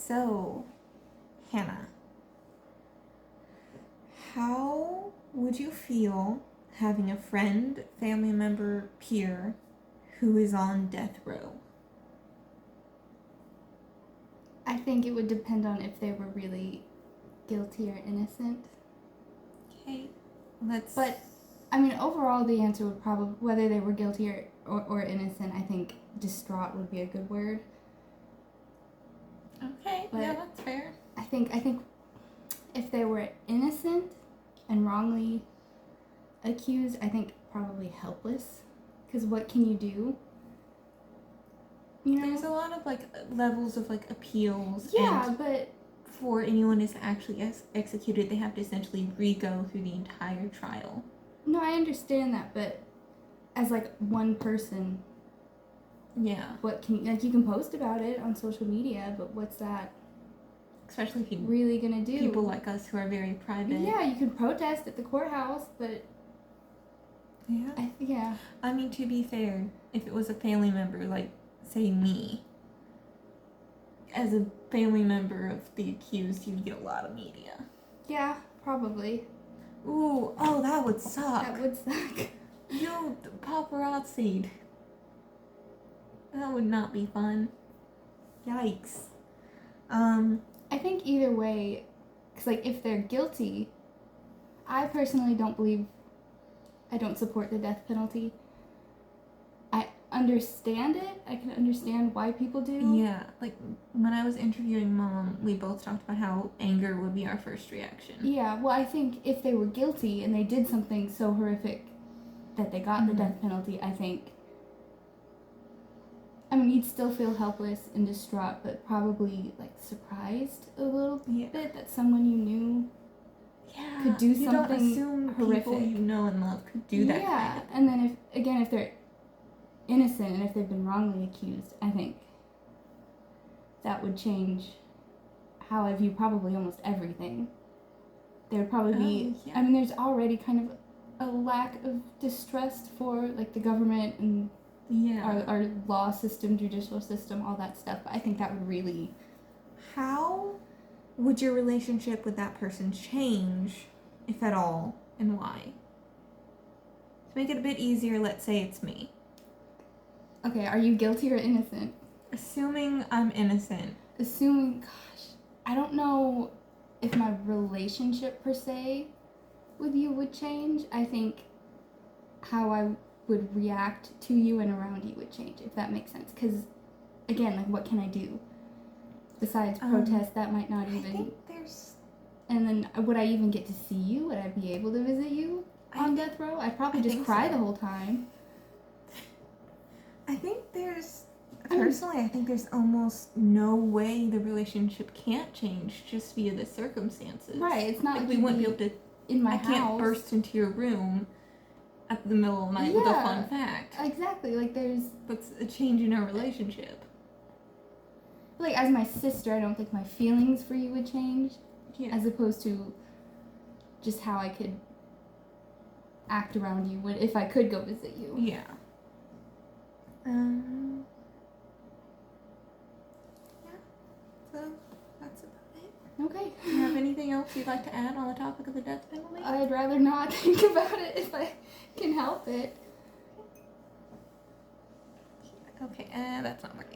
So, Hannah, how would you feel having a friend, family member, peer who is on death row? I think it would depend on if they were really guilty or innocent. Okay, let's... But, I mean, overall, the answer would probably, whether they were guilty or innocent, I think distraught would be a good word. Okay, But yeah, that's fair. I think if they were innocent and wrongly accused, I think probably helpless. Because what can you do? You know? There's a lot of, like, levels of, like, appeals. Yeah, and but... before anyone is actually executed, they have to essentially re-go through the entire trial. No, I understand that, but as, like, one person... Yeah. What can... Like, you can post about it on social media, but what's that... Especially if you... really gonna do? People like us who are very private. Yeah, you can protest at the courthouse, but... Yeah. Yeah. I mean, to be fair, if it was a family member, like, say me, as a family member of the accused, you'd get a lot of media. Yeah, probably. Ooh, oh, that would suck. That would suck. You paparazzi'd. That would not be fun. Yikes. I think either way, because, like, if they're guilty, I personally don't believe, I don't support the death penalty. I understand it. I can understand why people do. Yeah, like, when I was interviewing Mom, we both talked about how anger would be our first reaction. Yeah, well, I think if they were guilty and they did something so horrific that they got the death penalty, I think, I mean, you'd still feel helpless and distraught, but probably, like, surprised a little bit that someone you knew could do something horrific. You don't assume horrific. people you know and love could do that. Yeah, kind of and then if they're innocent and if they've been wrongly accused, I think that would change how I view probably almost everything. There would probably be, I mean, there's already kind of a lack of distrust for, like, the government and our law system, judicial system, all that stuff. But I think that would really... How would your relationship with that person change, if at all, and why? To make it a bit easier, let's say it's me. Okay, are you guilty or innocent? Assuming I'm innocent. Assuming, gosh, I don't know if my relationship per se with you would change. I think how I would react to you and around you would change, if that makes sense. Because, again, like, what can I do? Besides protest, that might not even... I think there's... And then, would I even get to see you? Would I be able to visit you on death row? I'd probably just cry the whole time. I think there's... Personally, I think there's almost no way the relationship can't change just via the circumstances. Right, it's not like we wouldn't be able to... In my house. I can't burst into your room at the middle of the night with a fun fact. Exactly, like there's... That's a change in our relationship. Like, as my sister, I don't think my feelings for you would change. Yeah. As opposed to just how I could act around you if I could go visit you. Yeah. Yeah. So, that's about it. Okay. Do you have anything else you'd like to add on the topic of the death penalty? I'd rather not think about it if I can help it. Okay, that's not working.